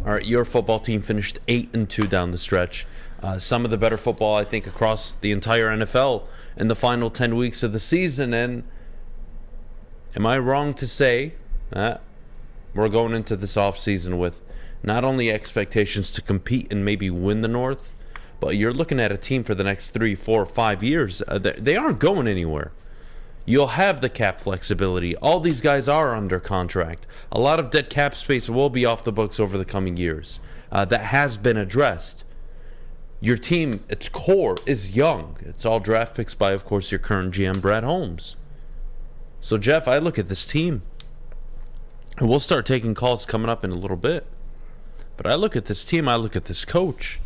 All right, your football team finished 8-2 down the stretch. Some of the better football, I think, across the entire NFL in the final 10 weeks of the season. And am I wrong to say that we're going into this offseason with not only expectations to compete and maybe win the North, but you're looking at a team for the next 3, 4, 5 years. They aren't going anywhere. You'll have the cap flexibility. All these guys are under contract. A lot of dead cap space will be off the books over the coming years. That has been addressed. Your team, its core, is young. It's all draft picks by, of course, your current GM, Brad Holmes. So, Jeff, I look at this team, and we'll start taking calls coming up in a little bit. But I look at this team, I look at this coach.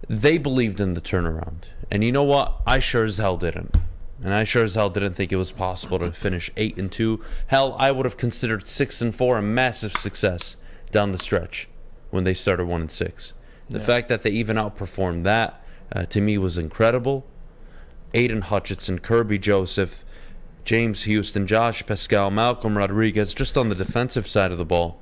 They believed in the turnaround. And you know what? I sure as hell didn't. And I sure as hell didn't think it was possible to finish 8-2. Hell, I would have considered 6-4 a massive success down the stretch when they started 1-6. The fact that they even outperformed that, to me, was incredible. Aiden Hutchinson, Kirby Joseph, James Houston, Josh Pascal, Malcolm Rodriguez, just on the defensive side of the ball.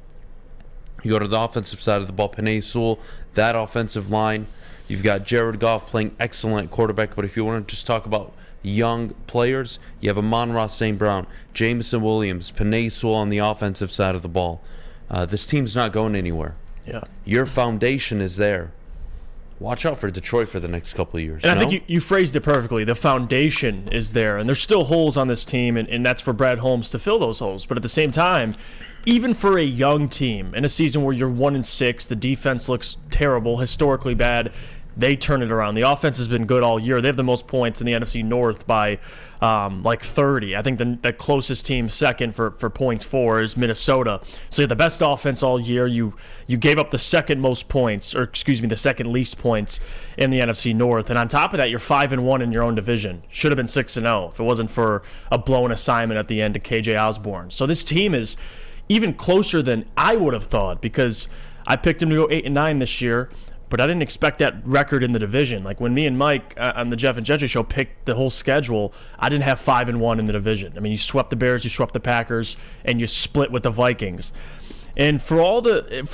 You go to the offensive side of the ball, Penei Sewell, that offensive line. You've got Jared Goff playing excellent quarterback, but if you want to just talk about young players, you have Amon-Ra St. Brown, Jameson Williams, Penei Sewell on the offensive side of the ball. This team's not going anywhere. Yeah, your foundation is there. Watch out for Detroit for the next couple of years. And I think you phrased it perfectly. The foundation is there, and there's still holes on this team, and that's for Brad Holmes to fill those holes. But at the same time, even for a young team in a season where you're 1-6, the defense looks terrible, historically bad, they turn it around. The offense has been good all year. They have the most points in the NFC North by like 30. I think the closest team second for points for is Minnesota. So you have the best offense all year. You gave up the second most points, or excuse me, the second least points in the NFC North. And on top of that, you're 5-1 in your own division. Should have been 6-0 if it wasn't for a blown assignment at the end to KJ Osborne. So this team is even closer than I would have thought, because I picked him to go 8-9 this year. But I didn't expect that record in the division. Like when me and Mike on the Jeff and Gentry show picked the whole schedule, I didn't have 5-1 in the division. I mean, you swept the Bears, you swept the Packers, and you split with the Vikings. And for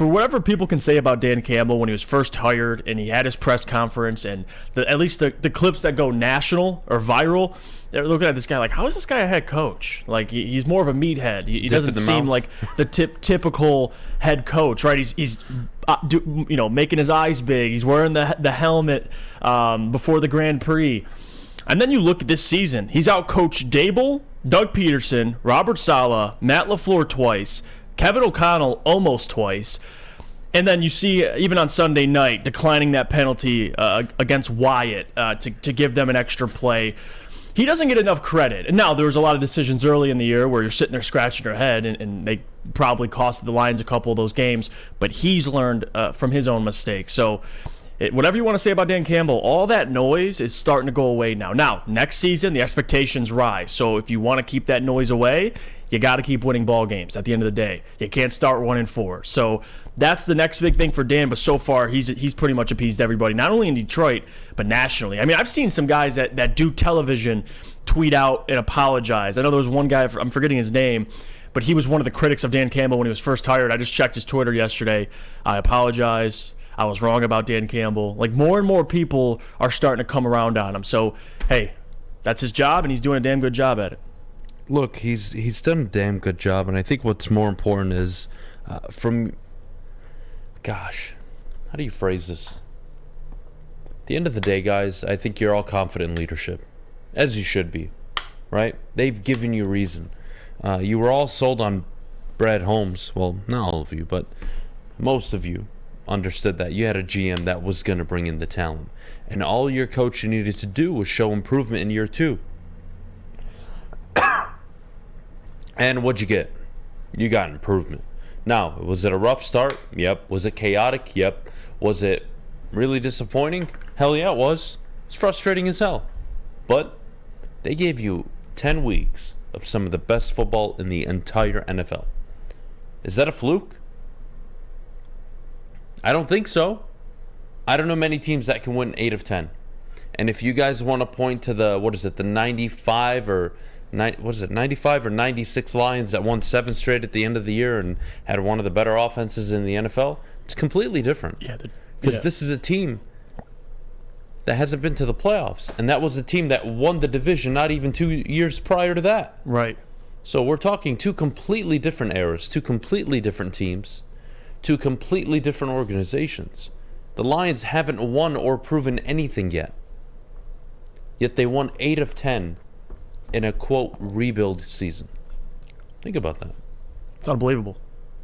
whatever people can say about Dan Campbell when he was first hired and he had his press conference, and at least the clips that go national or viral, they're looking at this guy like, how is this guy a head coach? Like he's more of a meathhead. He doesn't seem like the typical head coach, right? He's making his eyes big. He's wearing the helmet before the Grand Prix. And then you look at this season. He's out-coached Dable, Doug Peterson, Robert Saleh, Matt LaFleur twice, Kevin O'Connell almost twice. And then you see, even on Sunday night, declining that penalty against Wyatt to give them an extra play. He doesn't get enough credit. And now there was a lot of decisions early in the year where you're sitting there scratching your head, and they probably costed the Lions a couple of those games. But he's learned from his own mistakes. So whatever you want to say about Dan Campbell, all that noise is starting to go away now. Now, next season, the expectations rise. So if you want to keep that noise away, you got to keep winning ball games at the end of the day. You can't start 1-4. So that's the next big thing for Dan, but so far he's pretty much appeased everybody, not only in Detroit, but nationally. I mean, I've seen some guys that do television tweet out and apologize. I know there was one guy, I'm forgetting his name, but he was one of the critics of Dan Campbell when he was first hired. I just checked his Twitter yesterday. I apologize. I was wrong about Dan Campbell. Like, more and more people are starting to come around on him. So, hey, that's his job, and he's doing a damn good job at it. Look, he's done a damn good job, and I think what's more important is how do you phrase this? At the end of the day, guys, I think you're all confident in leadership, as you should be, right? They've given you reason. You were all sold on Brad Holmes. Well, not all of you, but most of you understood that you had a GM that was going to bring in the talent, and all your coach needed to do was show improvement in year 2. And what'd you get? You got improvement. Now, was it a rough start? Yep. Was it chaotic? Yep. Was it really disappointing? Hell yeah, it was. It's frustrating as hell. But they gave you 10 weeks of some of the best football in the entire NFL. Is that a fluke? I don't think so. I don't know many teams that can win 8 of 10. And if you guys want to point to the 95 or what is it, 95 or 96 Lions that won 7 straight at the end of the year and had one of the better offenses in the NFL. It's completely different. Yeah, because this is a team that hasn't been to the playoffs, and that was a team that won the division not even 2 years prior to that. Right. So we're talking 2 completely different eras, 2 completely different teams, 2 completely different organizations. The Lions haven't won or proven anything yet. Yet they won 8 of 10 in a, quote, rebuild season. Think about that. It's unbelievable.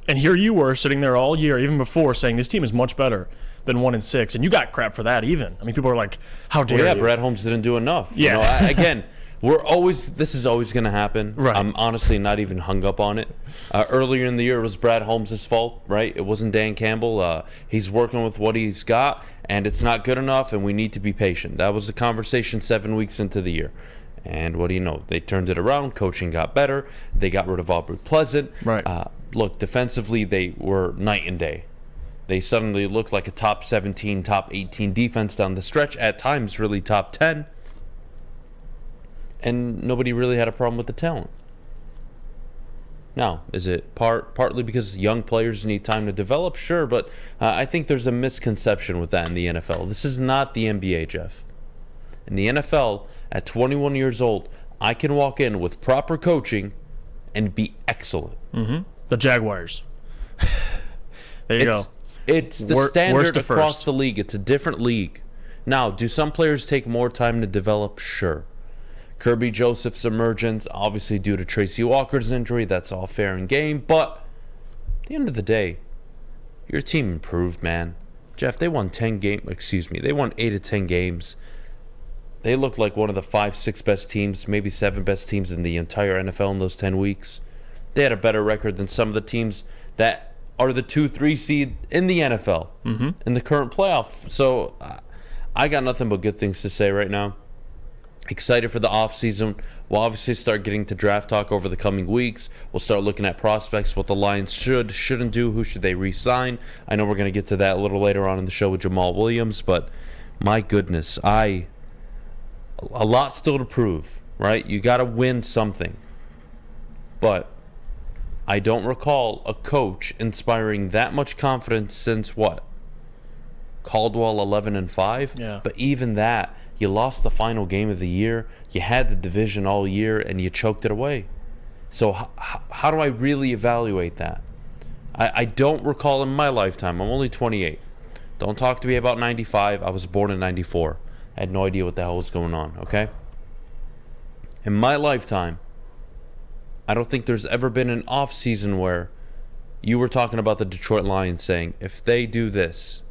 And here you were sitting there all year, even before, saying this team is much better than 1-6, and you got crap for that. Even people are like, "How dare you?" Brad Holmes didn't do enough. Yeah. Again, this is always going to happen. Right. I'm honestly not even hung up on it. Earlier in the year, it was Brad Holmes' fault, right? It wasn't Dan Campbell. He's working with what he's got, and it's not good enough, and we need to be patient. That was the conversation 7 weeks into the year. And what do you know? They turned it around. Coaching got better. They got rid of Aubrey Pleasant. Right. Look, defensively, they were night and day. They suddenly looked like a top 17, top 18 defense down the stretch, at times really top 10. And nobody really had a problem with the talent. Now, is it partly because young players need time to develop? Sure, but I think there's a misconception with that in the NFL. This is not the NBA, Jeff. In the NFL, at 21 years old, I can walk in with proper coaching and be excellent. Mm-hmm. The Jaguars. There you go. It's the standard across the league. It's a different league. Now, do some players take more time to develop? Sure. Kirby Joseph's emergence, obviously due to Tracy Walker's injury, that's all fair and game. But at the end of the day, your team improved, man. Jeff, they won 8 of 10 games. They looked like one of the 5, 6 best teams, maybe 7 best teams in the entire NFL in those 10 weeks. They had a better record than some of the teams that are the 2, 3 seed in the NFL in the current playoff. So I got nothing but good things to say right now. Excited for the offseason. We'll obviously start getting to draft talk over the coming weeks. We'll start looking at prospects, what the Lions shouldn't do, who should they re-sign. I know we're going to get to that a little later on in the show with Jamal Williams, but my goodness, a lot still to prove, right? You got to win something. But I don't recall a coach inspiring that much confidence since what? Caldwell 11-5? Yeah. But even that, you lost the final game of the year. You had the division all year, and you choked it away. So how do I really evaluate that? I don't recall in my lifetime. I'm only 28. Don't talk to me about 95. I was born in 94. I had no idea what the hell was going on, okay? In my lifetime, I don't think there's ever been an off season where you were talking about the Detroit Lions saying, if they do this,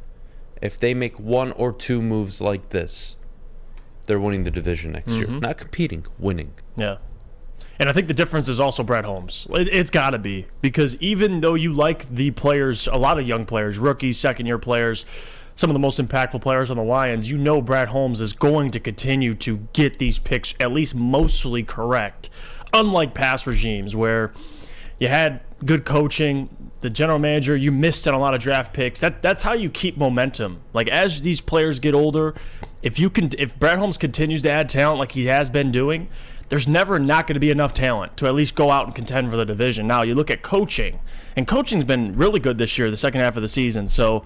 if they make 1 or 2 moves like this, they're winning the division next year. Not competing, winning. Yeah. And I think the difference is also Brad Holmes. It's got to be. Because even though you like the players, a lot of young players, rookies, second-year players, some of the most impactful players on the Lions, you know Brad Holmes is going to continue to get these picks at least mostly correct. Unlike past regimes where you had good coaching, the general manager, you missed on a lot of draft picks. That's how you keep momentum. Like, as these players get older, if Brad Holmes continues to add talent like he has been doing, there's never not going to be enough talent to at least go out and contend for the division. Now, you look at coaching, and coaching's been really good this year, the second half of the season. So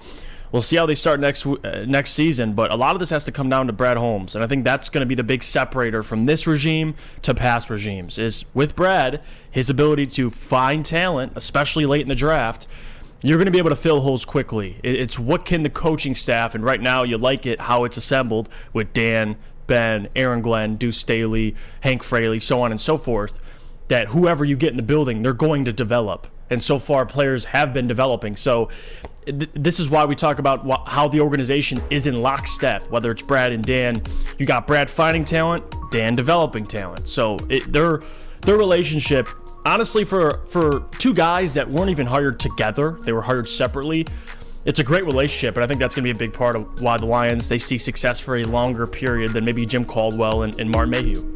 we'll see how they start next season, but a lot of this has to come down to Brad Holmes, and I think that's going to be the big separator from this regime to past regimes, is with Brad, his ability to find talent, especially late in the draft. You're going to be able to fill holes quickly. It's what can the coaching staff, and right now you like it how it's assembled with Dan, Ben, Aaron Glenn, Deuce Staley, Hank Fraley, so on and so forth, that whoever you get in the building, they're going to develop. And so far, players have been developing. So this is why we talk about how the organization is in lockstep, whether it's Brad and Dan. You got Brad finding talent, Dan developing talent. So their relationship, honestly, for 2 guys that weren't even hired together, they were hired separately, it's a great relationship, and I think that's going to be a big part of why the Lions, they see success for a longer period than maybe Jim Caldwell and Martin Mayhew.